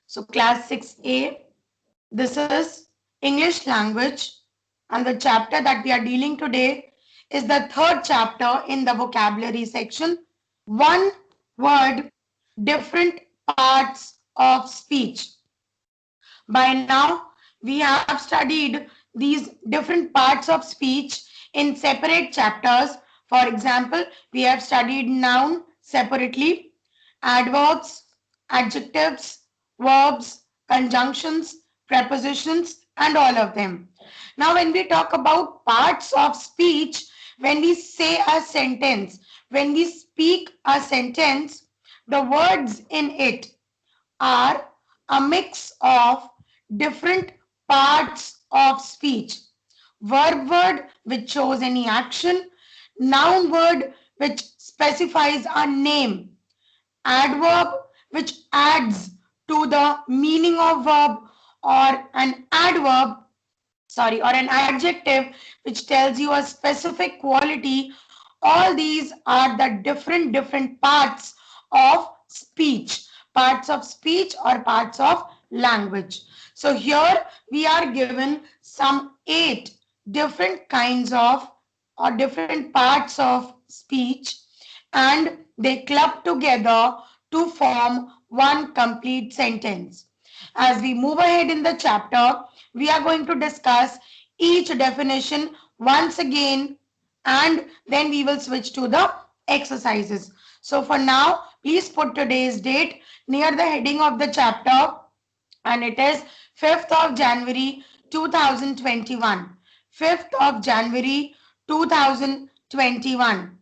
So class 6A, this is English language, and the chapter that we are dealing today is the third chapter in the vocabulary section. One word, different parts of speech. By now, we have studied these different parts of speech in separate chapters. For example, we have studied noun separately, adverbs, adjectives, verbs, conjunctions, prepositions, and all of them. Now, when we talk about parts of speech, when we say a sentence, when we speak a sentence, the words in it are a mix of different parts of speech. Verb word which shows any action, noun word which specifies a name, adverb which adds to the meaning of verb, or an adverb, sorry, or an adjective which tells you a specific quality. All these are the different parts of parts of speech or parts of language. So here we are given some 8 different kinds of or different parts of speech, and they club together to form one complete sentence. As we move ahead in the chapter, we are going to discuss each definition once again, and then we will switch to the exercises. So for now, please put today's date near the heading of the chapter, and it is 5th of January 2021. 5th of January 2021.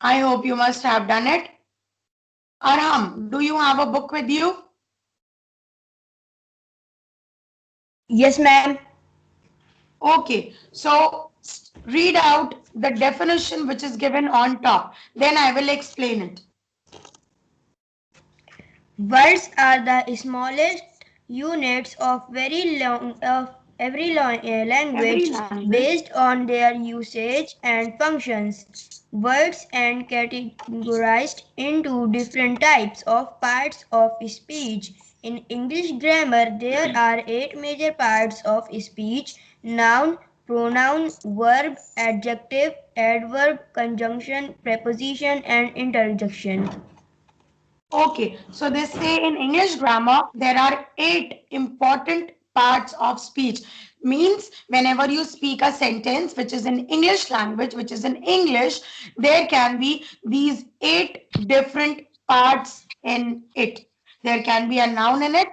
I hope you must have done it. Arham, do you have a book with you? Yes, ma'am. Okay, so read out the definition which is given on top. Then I will explain it. Words are the smallest units of every language based on their usage and functions. Words are categorized into different types of parts of speech. In English grammar, there are 8 major parts of speech: noun, pronoun, verb, adjective, adverb, conjunction, preposition, and interjection. Okay, so they say in English grammar there are 8 important parts of speech. Means whenever you speak a sentence which is in English language, which is in English, there can be these 8 different parts in it. There can be a noun in it,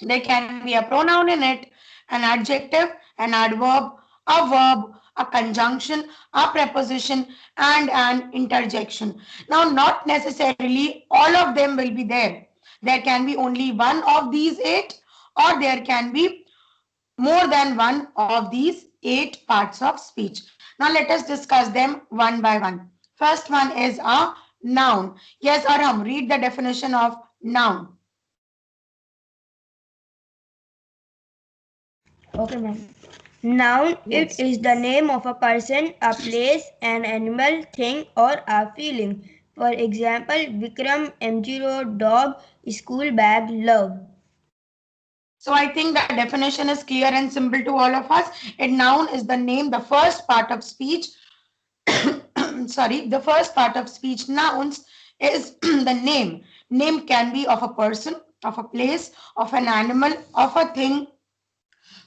there can be a pronoun in it, an adjective, an adverb, a verb, a conjunction, a preposition, and an interjection. Now, not necessarily all of them will be there. There can be only one of these 8, or there can be more than one of these 8 parts of speech. Now, let us discuss them one by one. First one is a noun. Yes, Arham, read the definition of noun. Okay, ma'am. Noun, it Yes. is the name of a person, a place, an animal, thing, or a feeling. For example, Vikram, MG Road, dog, school bag, love. So I think the definition is clear and simple to all of us. A noun is the name, the first part of speech. Sorry, the first part of speech, nouns, is the name. Name can be of a person, of a place, of an animal, of a thing.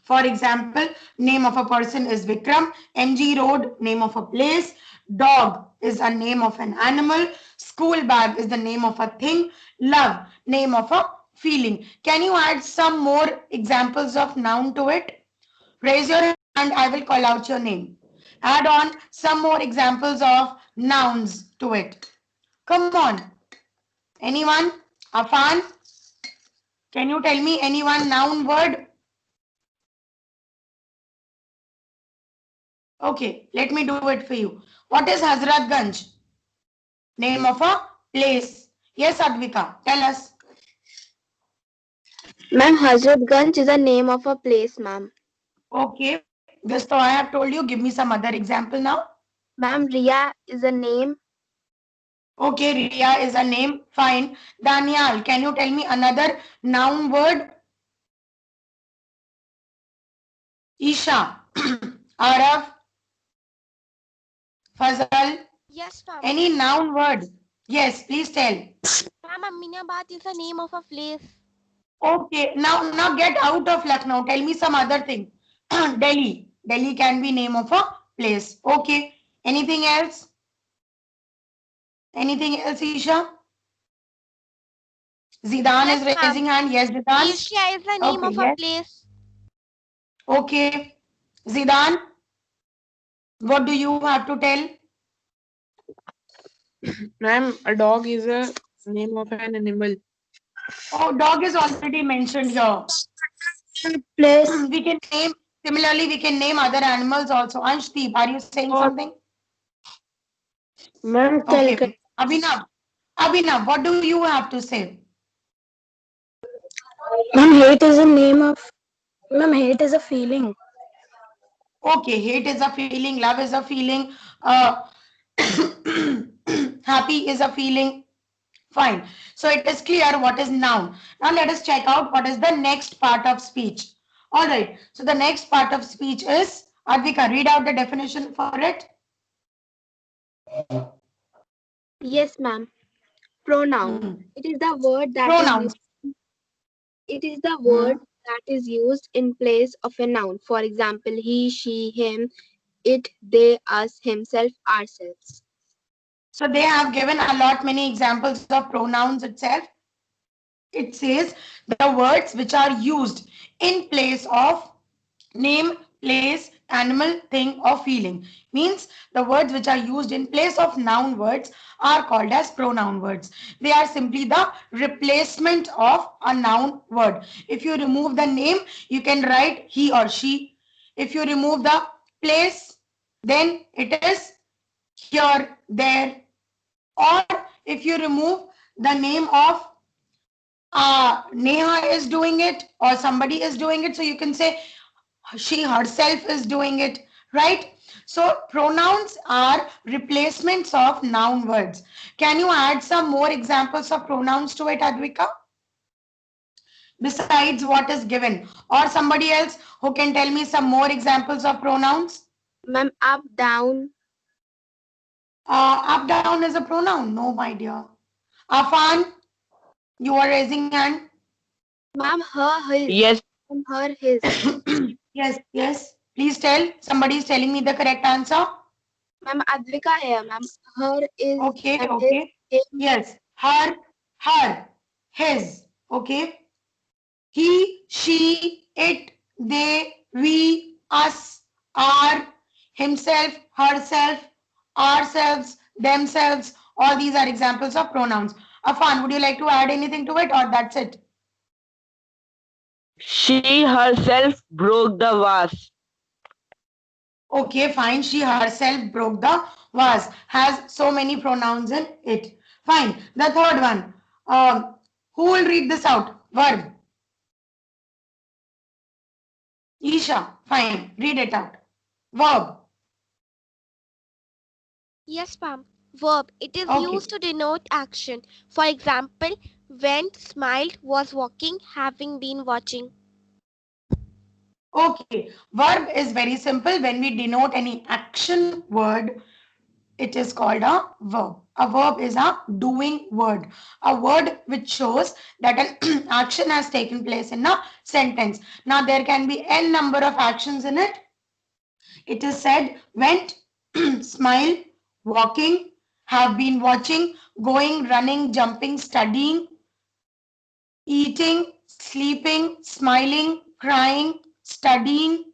For example, name of a person is Vikram, MG Road, name of a place, dog is a name of an animal, school bag is the name of a thing, love, name of a feeling. Can you add some more examples of noun to it? Raise your hand, I will call out your name. Add on some more examples of nouns to it. Come on. Anyone? Afan? Can you tell me any one noun word? Okay, let me do it for you. What is Hazratganj? Name of a place. Yes, Advika, tell us. Ma'am, Hazratganj is the name of a place, ma'am. Okay, this so I have told you. Give me some other example now. Ma'am, Ria is a name. Okay, Ria is a name. Fine. Daniel, can you tell me another noun word? Isha, Araf, Fazal, Yes, ma'am. any noun word? Yes, please tell. Ma'am, Aminabad is the name of a place. Okay, now get out of Lucknow. Tell me some other thing. Delhi. Delhi can be name of a place. Okay. Anything else? Anything else, Isha? Zidan Yes, is ma'am. raising hand. Yes, Zidan. Asia is the name Okay, of a yes. place. Okay. Zidan, what do you have to tell? Ma'am, a dog is a name of an animal. Oh, dog is already mentioned here. Place. We can name, similarly, we can name other animals also. Anshdeep, are you saying something? Ma'am, Okay. Abhinav, what do you have to say? Ma'am, hate is a name of. Ma'am, hate is a feeling. Okay, hate is a feeling, love is a feeling, uh, happy is a feeling. Fine. So it is clear what is noun. Now let us check out what is the next part of speech. All right. So the next part of speech is, Advika, read out the definition for it. Yes, ma'am. Pronoun. Hmm. It is the word that is Pronouns. used. It is the Hmm. word that is used in place of a noun. For example, he, she, him, it, they, us, himself, ourselves. So they have given a lot many examples of pronouns itself. It says the words which are used in place of name, place, animal, thing, or feeling. Means the words which are used in place of noun words are called as pronoun words. They are simply the replacement of a noun word. If you remove the name, you can write he or she. If you remove the place, then it is here, there. Or if you remove the name of Neha is doing it or somebody is doing it, so you can say she herself is doing it, right? So pronouns are replacements of noun words. Can you add some more examples of pronouns to it, Advika? Besides what is given, or somebody else who can tell me some more examples of pronouns? Ma'am, up, down. Up down is a pronoun. No, my dear. Afan, you are raising hand. Ma'am, her, his. Yes, Ma'am, her, his. Yes, yes. Please tell. Somebody is telling me the correct answer. Ma'am, Advika here, ma'am. Her is Okay, and his, okay. him. Yes, her, his. Okay. He, she, it, they, we, us, our, himself, herself, ourselves, themselves. All these are examples of pronouns. Afan, would you like to add anything to it or that's it? she herself broke the vase. Okay, fine. She herself broke the vase. Has so many pronouns in it. Fine. The third one. Who will read this out? Verb. Isha. Fine. Read it out. Verb. Yes, ma'am. Verb. It is Okay. used to denote action. For example, went, smiled, was walking, having been watching. Okay. Verb is very simple. When we denote any action word, it is called a verb. A verb is a doing word. A word which shows that an action has taken place in a sentence. Now, there can be n number of actions in it. It is said, went, smile, walking, have been watching, going, running, jumping, studying, eating, sleeping, smiling, crying, studying,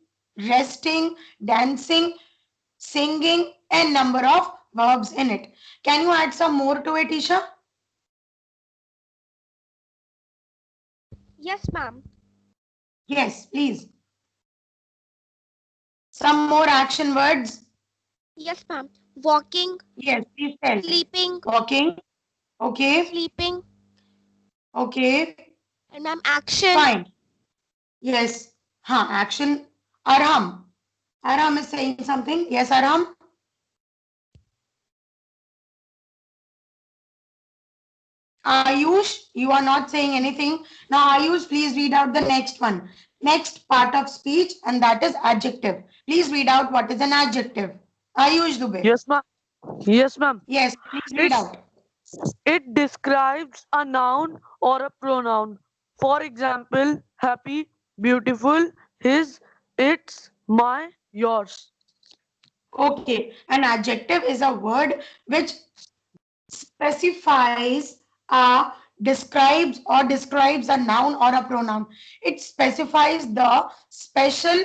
resting, dancing, singing, and number of verbs in it. Can you add some more to it, Isha? Yes, ma'am. Yes, please. Some more action words. Yes, ma'am. Walking, Yes, please tell. sleeping, Walking. Okay. sleeping, Okay. and ma'am, action. Fine. Yes. Action. Arham. Arham is saying something. Yes, Arham. Ayush, you are not saying anything. Now, Ayush, please read out the next one. Next part of speech, and that is adjective. Please read out what is an adjective. Ayush Dubey. Yes, ma'am. Yes, ma'am. Yes, please read It's out. it describes a noun or a pronoun. For example, happy, beautiful, his, its, my, yours. Okay, an adjective is a word which specifies describes a noun or a pronoun. It specifies the special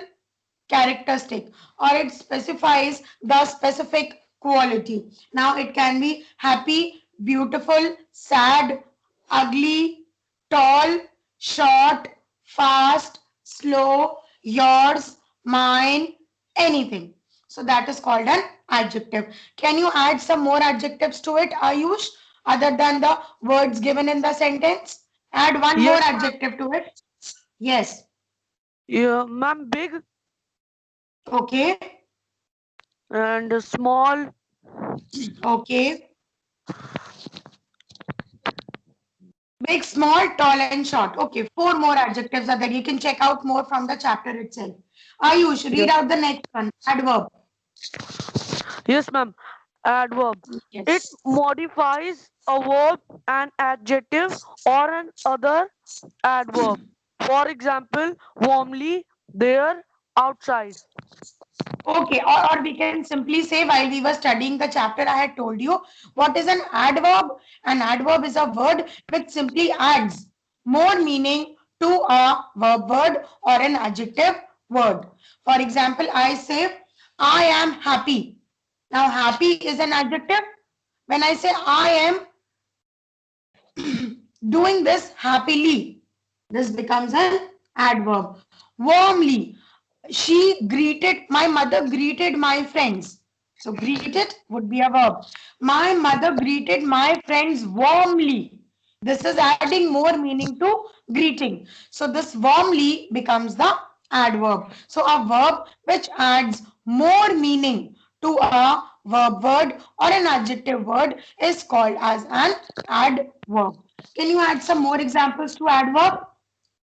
characteristic, or it specifies the specific quality. Now it can be happy, beautiful, sad, ugly, tall, short, fast, slow, yours, mine, anything. So that is called an adjective. Can you add some more adjectives to it, Ayush, other than the words given in the sentence? Add one more Yes, ma'am. adjective to it. Yes. Yeah, ma'am, big Okay. and small. Okay. Big, small, tall, and short. Okay, four more adjectives are there. You can check out more from the chapter itself. Ayush, read Yes, out the next one. Adverb. yes, ma'am. Adverb. It Yes. modifies a verb, an adjective, or an other adverb. For example, warmly, there, outside. Okay, or we can simply say while we were studying the chapter, I had told you what is an adverb. An adverb is a word which simply adds more meaning to a verb word or an adjective word. For example, I say, I am happy. Now, happy is an adjective. When I say I am doing this happily, this becomes an adverb. Warmly, my mother greeted my friends. So greeted would be a verb. My mother greeted my friends warmly. This is adding more meaning to greeting. So this warmly becomes the adverb. So a verb which adds more meaning to a verb word or an adjective word is called as an adverb. Can you add some more examples to adverb?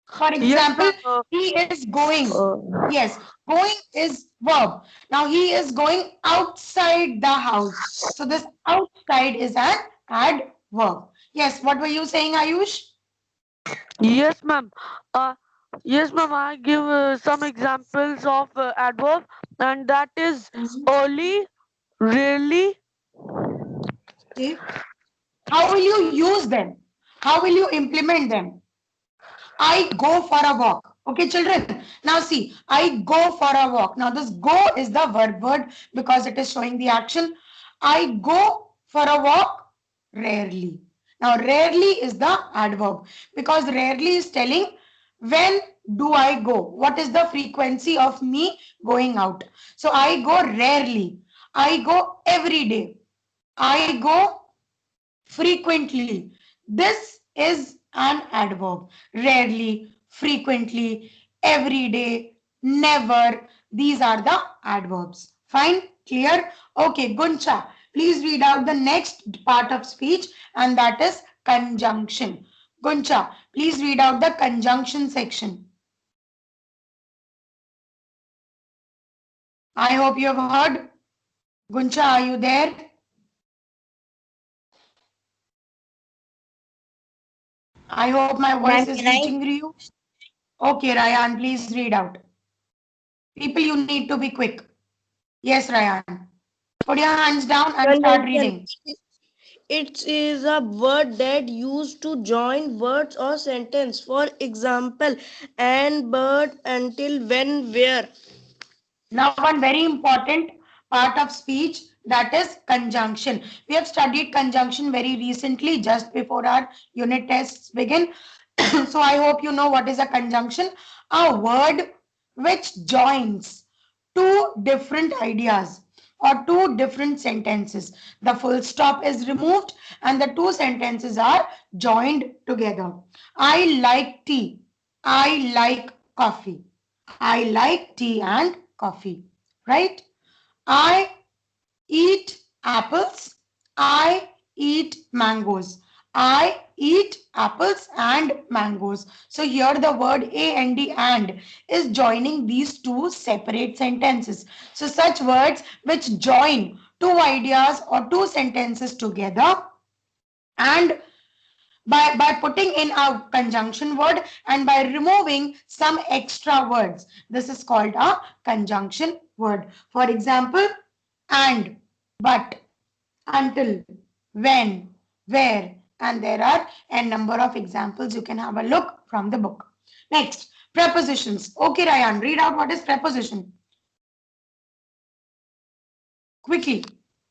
For Yes, example, ma'am. he is going. Uh, Yes, going is verb. Now he is going outside the house. So this outside is an adverb. Yes, what were you saying, Ayush? yes, ma'am. Uh, yes, ma'am. I give some examples of adverb, and that is Mhm. early, rarely. Okay. How will you use them? How will you implement them? I go for a walk. Okay, children. Now see, I go for a walk. Now this go is the verb word because it is showing the action. I go for a walk rarely. Now rarely is the adverb because rarely is telling when do I go? What is the frequency of me going out? So I go rarely. I go every day. I go frequently. This is an adverb. Rarely, frequently, every day, never. These are the adverbs. Fine? Clear? Okay, Guncha, please read out the next part of speech, and that is conjunction. Guncha, please read out the conjunction section. I hope you have heard. Guncha, are you there? I hope my voice Ma'am, is can I? reaching you. Okay, Ryan, please read out. People, you need to be quick. Yes, Ryan. Put your hands down and start Conjunction. reading. It is a word that used to join words or sentence. For example, and, but, until, when, where. Now, one very important part of speech, that is conjunction. We have studied conjunction very recently, just before our unit tests begin. So I hope you know what is a conjunction. A word which joins two different ideas or two different sentences. The full stop is removed and the two sentences are joined together. I like tea. I like coffee. I like tea and coffee, right? I eat apples. I eat mangoes. I eat apples and mangoes. So here the word and is joining these two separate sentences. So such words which join two ideas or two sentences together, and by putting in a conjunction word and by removing some extra words. This is called a conjunction word. For example, and, but, until, when, where, and there are a number of examples. You can have a look from the book. Next, prepositions. Okay, Ryan, read out what is preposition. Quickly.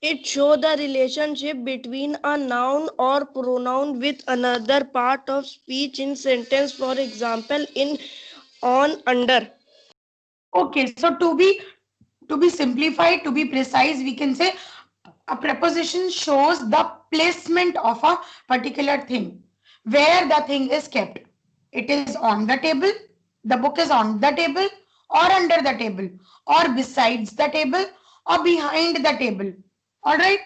It shows the relationship between a noun or pronoun with another part of speech in sentence. For example, in, on, under. Okay, so to be simplified, to be precise, we can say a preposition shows the placement of a particular thing, where the thing is kept. It is on the table, the book is on the table, or under the table, or besides the table, or behind the table. All right.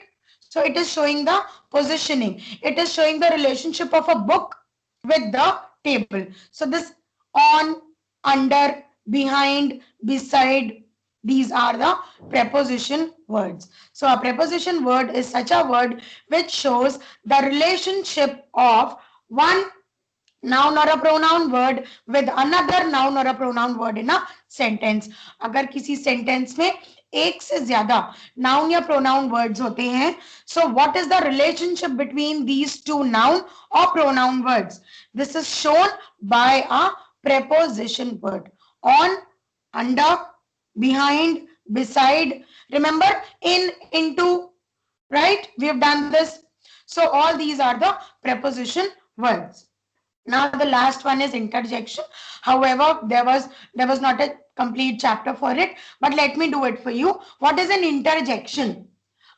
So it is showing the positioning. It is showing the relationship of a book with the table. So this on, under, behind, beside, these are the preposition words. So a preposition word is such a word which shows the relationship of one noun or a pronoun word with another noun or a pronoun word in a sentence. अगर किसी sentence में एक से ज्यादा noun या pronoun words होते हैं, so what is the relationship between these two noun or pronoun words? This is shown by a preposition word. On, under, behind, beside. Remember, in, into, right? We have done this. So all these are the preposition words. Now the last one is interjection. However, there was not a complete chapter for it, but let me do it for you. What is an interjection?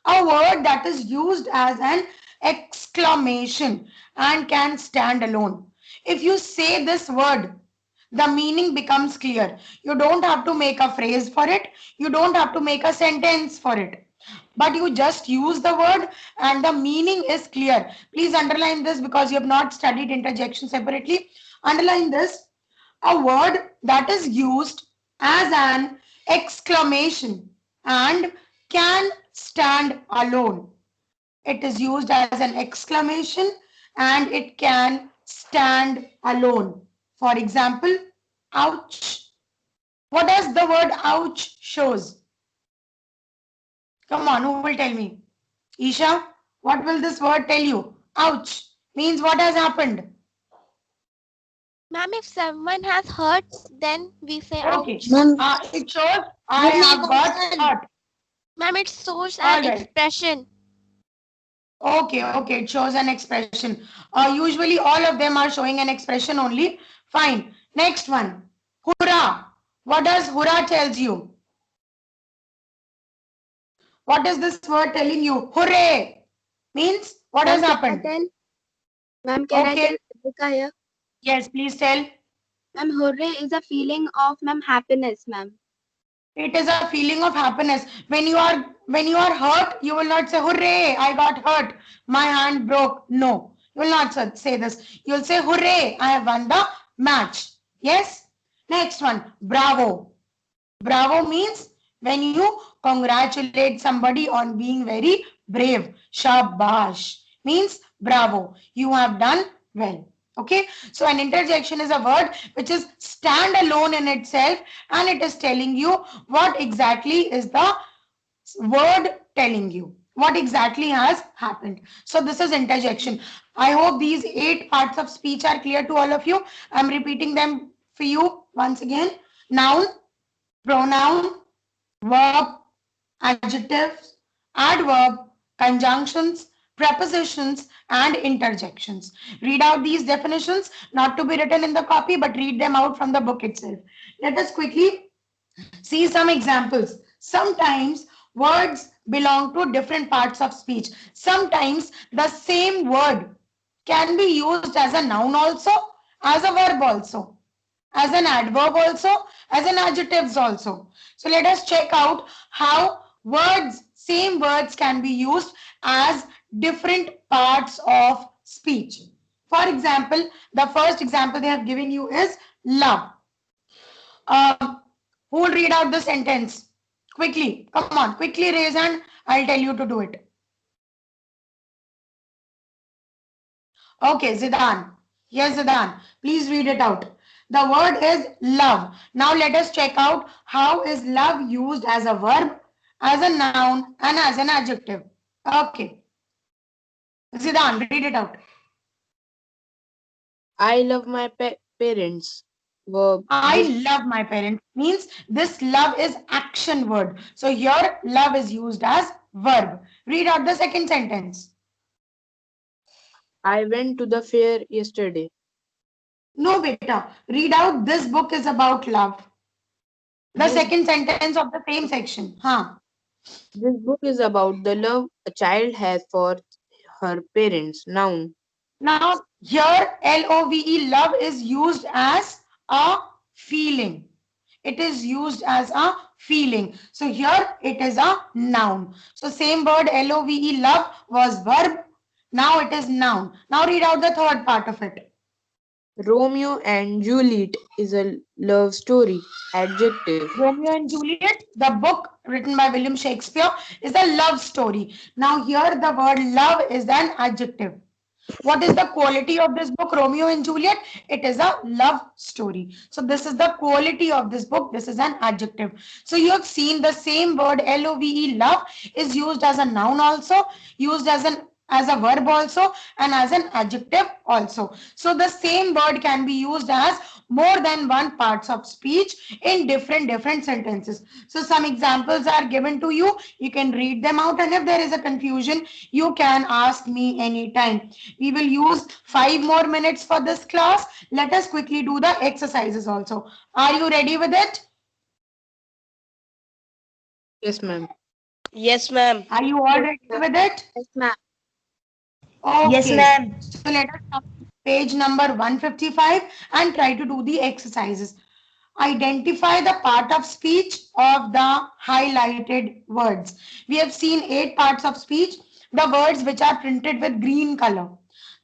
A word that is used as an exclamation and can stand alone. If you say this word, the meaning becomes clear. You don't have to make a phrase for it. You don't have to make a sentence for it. But you just use the word and the meaning is clear. Please underline this because you have not studied interjection separately. Underline this. A word that is used as an exclamation and can stand alone. It is used as an exclamation and it can stand alone. For example, ouch. What does the word ouch shows? Come on, who will tell me? Isha, what will this word tell you? Ouch means what has happened? Ma'am, if someone has hurt, then we say Okay. ouch. It shows I have got hurt. Ma'am, it shows All an right. expression. Okay, it shows an expression. Usually all of them are showing an expression only. Fine. Next one. Hurrah. What does hurrah tells you? What is this word telling you? Hooray. Means what has happened? Ma'am, can I Okay. tell Ritika here? Yes, please tell. Ma'am, hooray is a feeling of happiness, ma'am. It is a feeling of happiness. When you are hurt, you will not say, hooray, I got hurt. My hand broke. No, you will not say this. You will say, hooray, I have won the match. Yes. Next one, bravo. Bravo means when you congratulate somebody on being very brave. Shabash means bravo. You have done well. Okay, so an interjection is a word which is stand alone in itself and it is telling you what exactly is the word telling you. What exactly has happened. So this is interjection. I hope these 8 parts of speech are clear to all of you. I'm repeating them for you once again. Noun, pronoun, verb, adjectives, adverb, conjunctions, prepositions, and interjections. Read out these definitions, not to be written in the copy, but read them out from the book itself. Let us quickly see some examples. Sometimes words belong to different parts of speech. Sometimes the same word can be used as a noun also, as a verb also, as an adverb also, as an adjectives also. So let us check out how same words can be used as different parts of speech. For example, the first example they have given you is love. Who will read out the sentence? Quickly, come on, quickly raise hand. I'll tell you to do it. Okay, Zidan. Yes, Zidan. Please read it out. The word is love. Now let us check out how is love used as a verb, as a noun, and as an adjective. Okay. Zidan, read it out. I love my parents. Verb. I love my parents means this love is action word. So here love is used as verb. Read out the second sentence. I went to the fair yesterday. No, beta. Read out this book is about love. The This- second sentence of the same section. Huh. This book is about the love a child has for her parents. Noun. Now here LOVE love is used as a feeling. It is used as a feeling. So here it is a noun. So same word LOVE love was verb. Now it is noun. Now read out the third part of it. Romeo and Juliet is a love story. Adjective. Romeo and Juliet, the book written by William Shakespeare, is a love story. Now here the word love is an adjective. What is the quality of this book, Romeo and Juliet? It is a love story. So this is the quality of this book. This is an adjective. So you have seen the same word LOVE, love, is used as a noun also, used as a verb also, and as an adjective also. So the same word can be used as more than one parts of speech in different sentences. So some examples are given to you. You can read them out, and if there is a confusion, you can ask me anytime. We will use 5 more minutes for this class. Let us quickly do the exercises also. Are you ready with it? Yes, ma'am. Yes, ma'am. Are you all ready with it? Yes, ma'am. Okay. Yes, ma'am. So let us come to page number 155 and try to do the exercises. Identify the part of speech of the highlighted words. We have seen 8 parts of speech. The words which are printed with green color.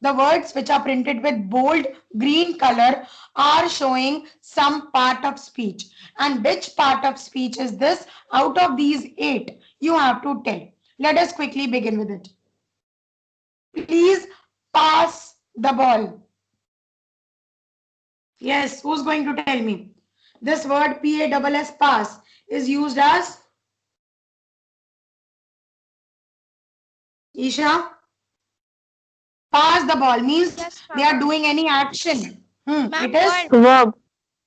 The words which are printed with bold green color are showing some part of speech. And which part of speech is this out of these 8? You have to tell. Let us quickly begin with it. Please pass the ball. Yes, who's going to tell me? This word PASS pass is used as Isha. Pass the ball means Yes, they are ma'am. doing any action. Ma'am, It is verb. Verb.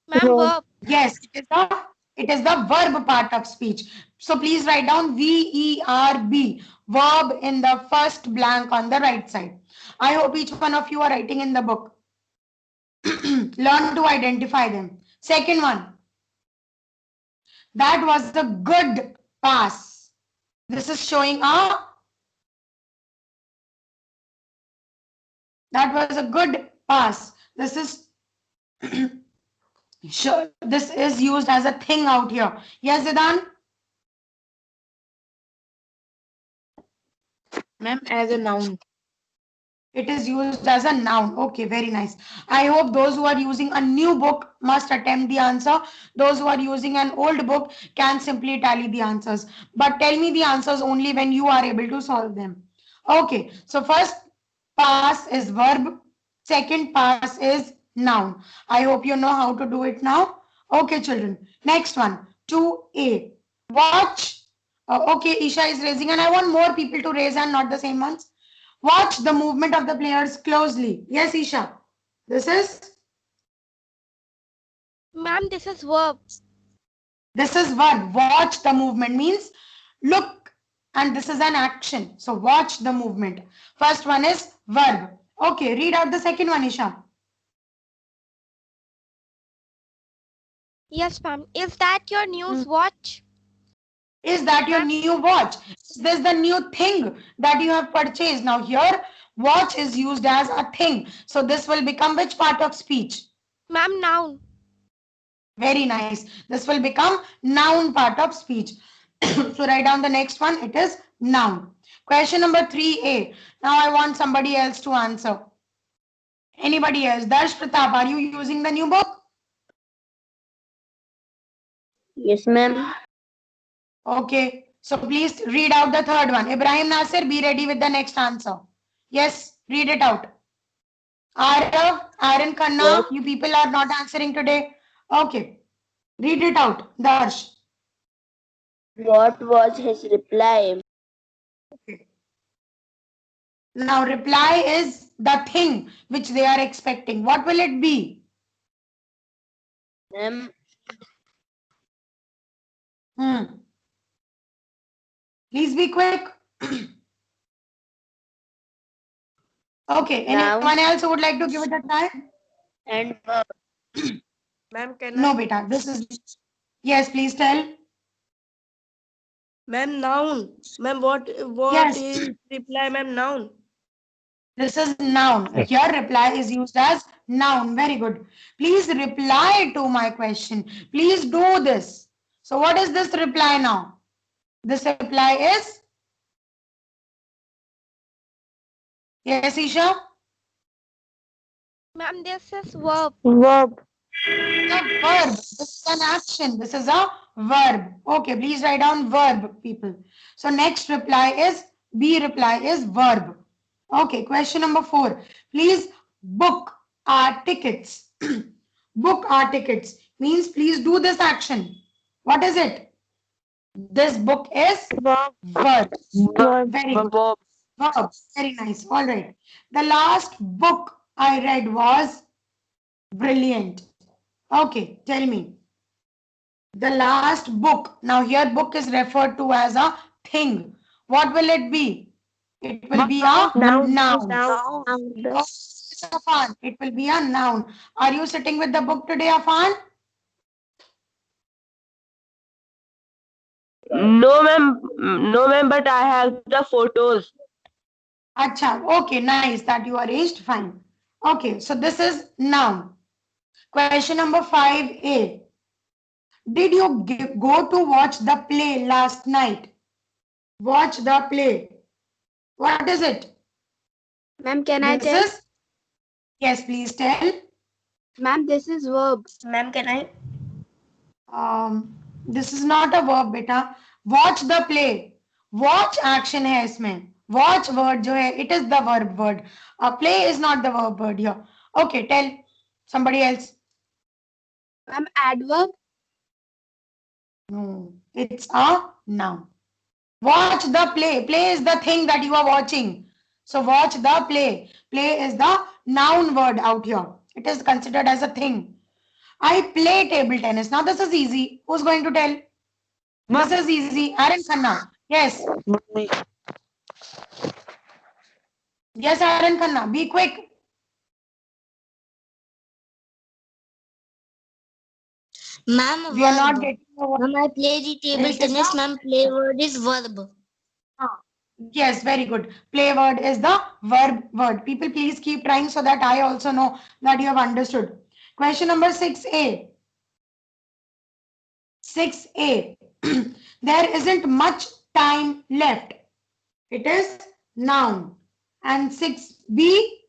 Ma'am, verb. yes, it is the verb part of speech. So please write down VERB, verb in the first blank on the right side. I hope each one of you are writing in the book. Learn to identify them. Second one. That was a good pass. This is showing that was a good pass. This is sure this is used as a thing out here. Yes, Zidan? Ma'am, as a noun. It is used as a noun. Okay, very nice. I hope those who are using a new book must attempt the answer. Those who are using an old book can simply tally the answers. But tell me the answers only when you are able to solve them. Okay, so first pass is verb. Second pass is noun. I hope you know how to do it now. Okay, children. Next one, 2A. Watch. Okay, Isha is raising, and I want more people to raise and not the same ones. Watch the movement of the players closely. Yes, Isha. This is Ma'am, this is verb. verb. Watch the movement means look, and this is an action. So watch the movement. First one is verb. Okay, read out the second one, Isha. Yes, ma'am. Is that your news watch? Is that your new watch? Is this the new thing that you have purchased? Now here, watch is used as a thing. So this will become which part of speech? Ma'am, noun. Very nice. This will become noun part of speech. So write down the next one. It is noun. Question number 3A. Now I want somebody else to answer. Anybody else? Darsh Pratap, are you using the new book? Yes, ma'am. Okay. So please read out the third one. Ibrahim Nasir, be ready with the next answer. Yes, read it out. Arav, Aaron Khanna, Yes. you people are not answering today. Okay. Read it out. Darsh. What was his reply? Okay. Now reply is the thing which they are expecting. What will it be? Ma'am, Please be quick. Okay. Noun. Anyone else who would like to give it a try? And ma'am, can No, beta. This is. Yes, please tell. Ma'am, noun. Ma'am, what Yes. is reply, ma'am? Noun. This is noun. Your reply is used as noun. Very good. Please reply to my question. Please do this. So what is this reply now? This reply is? Yes, Isha? Ma'am, this is verb. Verb. A verb. This is an action. This is a verb. Okay, please write down verb, people. So next reply is, B reply is verb. Okay, question number 4. Please book our tickets. Book our tickets means please do this action. What is it? This book is Verb. verb. Verb. Very good. Verb. Verb. Very nice. All right. The last book I read was brilliant. Okay, tell me. The last book. Now here book is referred to as a thing. What will it be? It will be a Noun. noun. Noun. Oh, Afan, it will be a noun. Are you sitting with the book today, Afan? No, ma'am. No, ma'am. But I have the photos. Acha, okay, nice that you arranged. Fine. Okay, so this is noun. Question number 5A. Did you go to watch the play last night? Watch the play. What is it? Ma'am, can I This tell? is, yes, please tell. Ma'am, this is verb. Ma'am, can I? This is not a verb, beta. Watch the play. Watch action है इसमें. Watch word जो है, it is the verb word. Play is not the verb word here. Okay, tell somebody else. Ma'am, adverb. No, it's a noun. Watch the play. Play is the thing that you are watching. So watch the play. Play is the noun word out here. It is considered as a thing. I play table tennis. Now this is easy. Who's going to tell? This is easy. Aaron Khanna. Yes. Me. Yes, Aaron Khanna. Be quick. Ma'am, We are not verb. getting over. Ma'am, I play the table This is tennis. a- Ma'am, play word is verb. Yes, very good. Play word is the verb word. People, please keep trying so that I also know that you have understood. Question number 6A. 6A. There isn't much time left. It is noun. And 6B,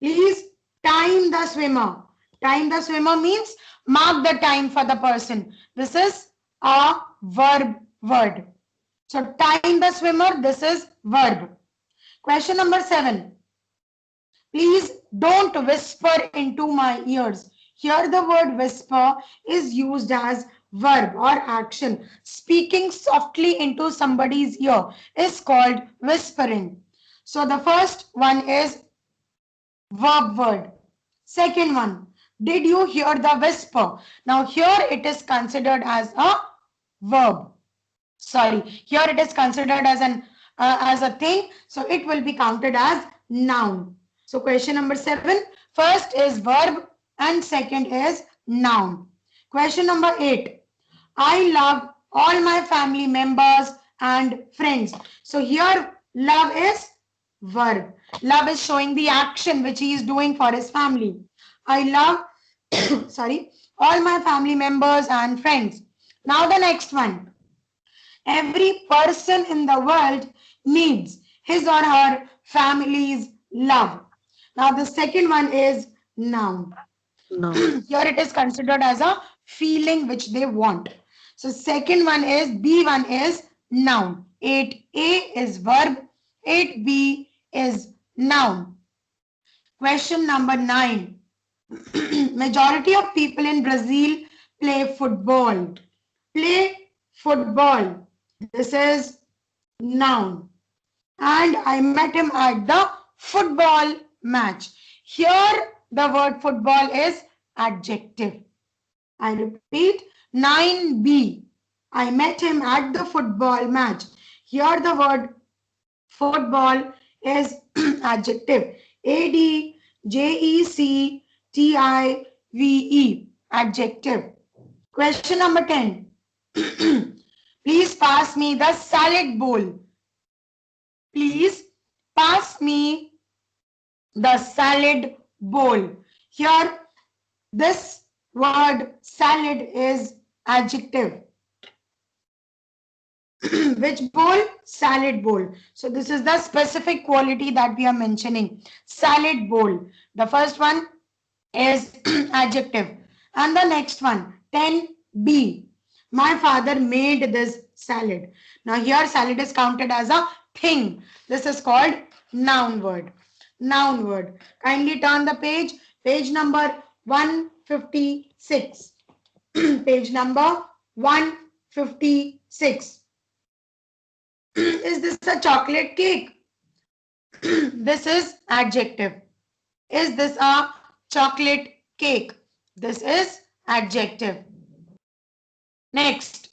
please time the swimmer. Time the swimmer means mark the time for the person. This is a verb word. So time the swimmer, this is verb. Question number 7. Please don't whisper into my ears. Here the word whisper is used as verb or action. Speaking softly into somebody's ear is called whispering. So the first one is verb word. Second one, did you hear the whisper? Now here it is considered as a verb. Sorry, here it is considered as a thing, so it will be counted as noun. So question number 7, first is verb and second is noun. Question number 8, I love all my family members and friends. So here love is verb. Love is showing the action which he is doing for his family. I love sorry, all my family members and friends. Now the next one. Every person in the world needs, his or her family's love. Now the second one is noun. No. Here it is considered as a feeling which they want. So second one is, B1 is noun. 8A is verb. 8B is noun. Question number 9. Majority of people in Brazil play football. Play football. This is noun. And I met him at the football match. Here the word football is adjective. I repeat, 9B. I met him at the football match. Here the word football is adjective. ADJECTIVE. Adjective. Question number 10. Please pass me the salad bowl. Please pass me the salad bowl. Here, this word salad is adjective. Which bowl? Salad bowl. So this is the specific quality that we are mentioning. Salad bowl. The first one is adjective. And the next one, 10B. My father made this salad. Now here salad is counted as a thing. This is called noun word. Noun word. Kindly turn the page. Page number 156. Page number 156. Is this a chocolate cake? This is adjective. Is this a chocolate cake? This is adjective. Next.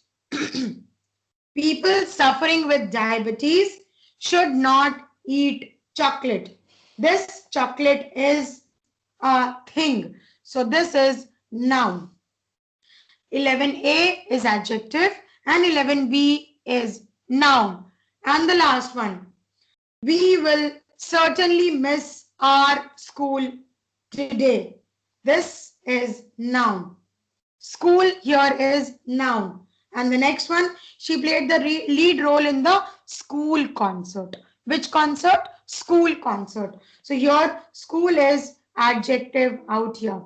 People suffering with diabetes should not eat chocolate. This chocolate is a thing. So this is noun. 11A is adjective and 11B is noun. And the last one. We will certainly miss our school today. This is noun. School here is noun. And the next one, she played the lead role in the school concert. Which concert? School concert. So here, school is adjective out here.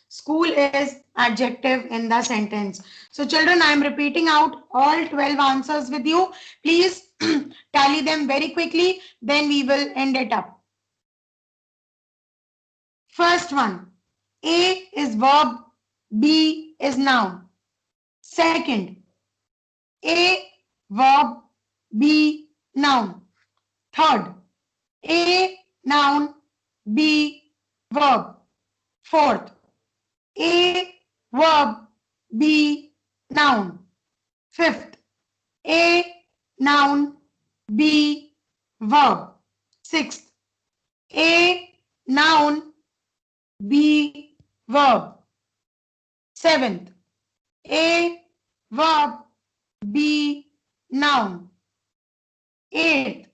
School is adjective in the sentence. So children, I am repeating out all 12 answers with you. Please tally them very quickly. Then we will end it up. First one, A is verb, B is noun. Second, A verb, B noun. Third, A noun, B verb. Fourth, A verb, B noun. Fifth, A noun, B verb. Sixth, A noun, B verb. Seventh, A verb, B noun. Eighth,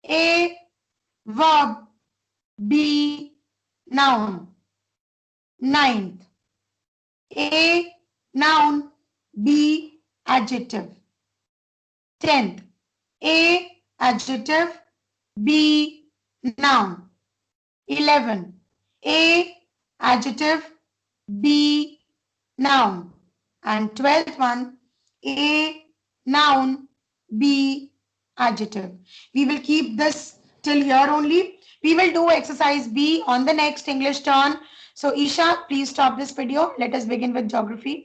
A verb, B noun. Ninth, A noun, B adjective. 10th, A adjective, B noun. 11, A adjective, B noun. And 12th one, A noun, B adjective. We will keep this till here only. We will do exercise B on the next English turn. So Isha, please stop this video. Let us begin with geography.